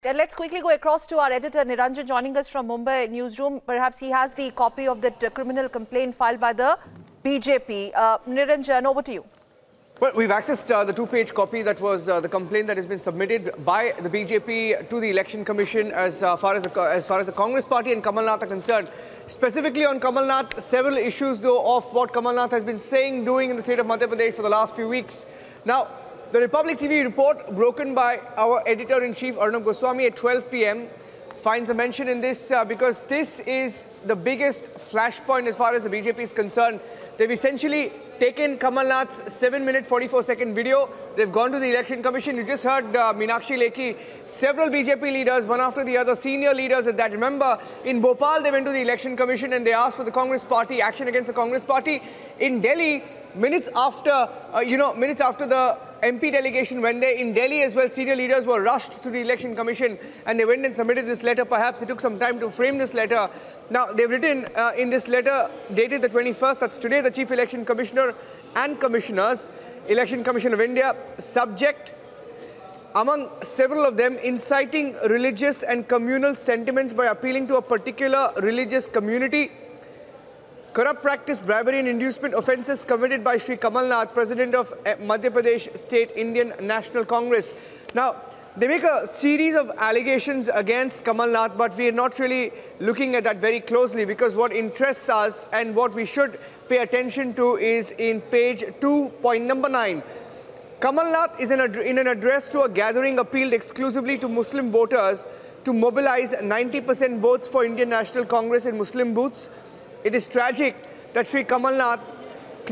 Then let's quickly go across to our editor Niranjan joining us from Mumbai newsroom. Perhaps he has the copy of that criminal complaint filed by the BJP. Niranjan, over to you. Well, we've accessed the two-page copy that was the complaint that has been submitted by the BJP to the Election Commission as far as the Congress Party and Kamal Nath are concerned. Specifically on Kamal Nath, several issues though of what Kamal Nath has been saying, doing in the state of Madhya Pradesh for the last few weeks. Now, the Republic TV report broken by our editor-in-chief Arnab Goswami at 12 p.m. finds a mention in this because this is the biggest flashpoint as far as the BJP is concerned. They've essentially taken Kamal Nath's 7-minute 44-second video. They've gone to the Election Commission. You just heard Meenakshi Lekhi, several BJP leaders, one after the other, senior leaders at that. Remember, in Bhopal, they went to the Election Commission and they asked for the Congress Party, action against the Congress Party. In Delhi, minutes after the MP delegation went there, in Delhi as well, senior leaders were rushed to the Election Commission and they went and submitted this letter. Perhaps it took some time to frame this letter. Now, they've written in this letter dated the 21st, that's today, the Chief Election Commissioner and Commissioners, Election Commission of India, subject, among several of them, inciting religious and communal sentiments by appealing to a particular religious community, corrupt practice, bribery and inducement offences committed by Sri Kamal Nath, President of Madhya Pradesh State Indian National Congress. Now, they make a series of allegations against Kamal Nath, but we are not really looking at that very closely because what interests us and what we should pay attention to is in page 2, point number 9. Kamal Nath is in an address to a gathering appealed exclusively to Muslim voters to mobilize 90% votes for Indian National Congress in Muslim booths. It is tragic that Sri Kamal Nath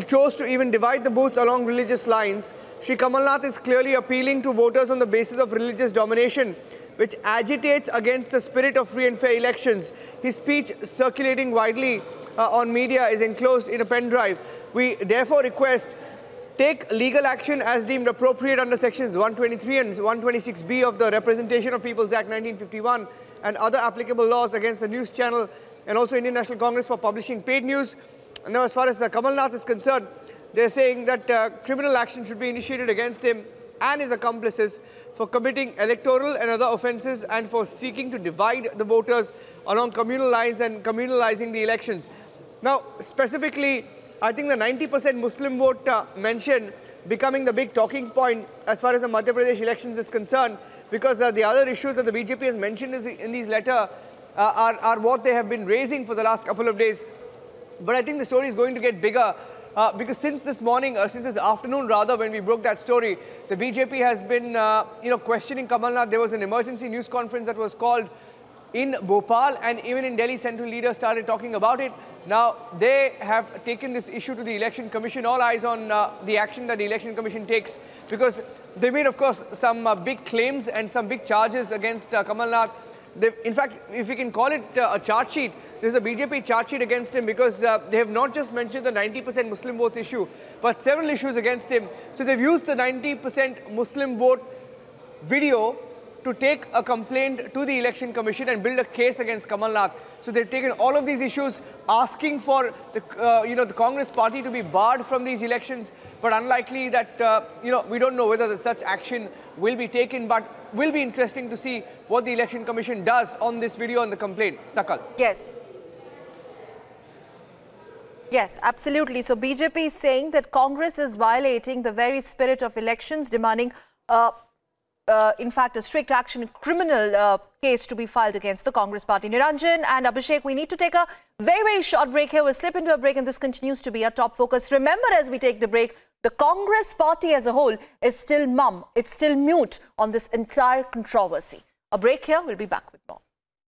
chose to even divide the booths along religious lines. Sri Kamal Nath is clearly appealing to voters on the basis of religious domination, which agitates against the spirit of free and fair elections. His speech circulating widely on media is enclosed in a pen drive. We therefore request take legal action as deemed appropriate under sections 123 and 126B of the Representation of Peoples Act 1951 and other applicable laws against the news channel and also Indian National Congress for publishing paid news. And now as far as Kamal Nath is concerned, they're saying that criminal action should be initiated against him and his accomplices for committing electoral and other offences and for seeking to divide the voters along communal lines and communalizing the elections. Now, specifically, I think the 90% Muslim vote mention becoming the big talking point as far as the Madhya Pradesh elections is concerned because the other issues that the BJP has mentioned in these letters are what they have been raising for the last couple of days. But I think the story is going to get bigger because since this morning, since this afternoon rather, when we broke that story, the BJP has been, questioning Kamal Nath. There was an emergency news conference that was called in Bhopal and even in Delhi, central leaders started talking about it. Now, they have taken this issue to the Election Commission. All eyes on the action that the Election Commission takes because they made, of course, some big claims and some big charges against Kamal Nath. In fact, if we can call it a charge sheet, there's a BJP charge sheet against him because they have not just mentioned the 90% Muslim votes issue, but several issues against him. So they've used the 90% Muslim vote video to take a complaint to the Election Commission and build a case against Kamal Nath. So they've taken all of these issues, asking for the Congress Party to be barred from these elections. But unlikely that we don't know whether such action will be taken. But will be interesting to see what the Election Commission does on this video and the complaint. Sakal. Yes. Yes, absolutely. So BJP is saying that Congress is violating the very spirit of elections, demanding in fact, a strict action criminal case to be filed against the Congress Party. Niranjan and Abhishek, we need to take a very, very short break here. We'll slip into a break and this continues to be our top focus. Remember, as we take the break, the Congress Party as a whole is still mum. It's still mute on this entire controversy. A break here. We'll be back with more.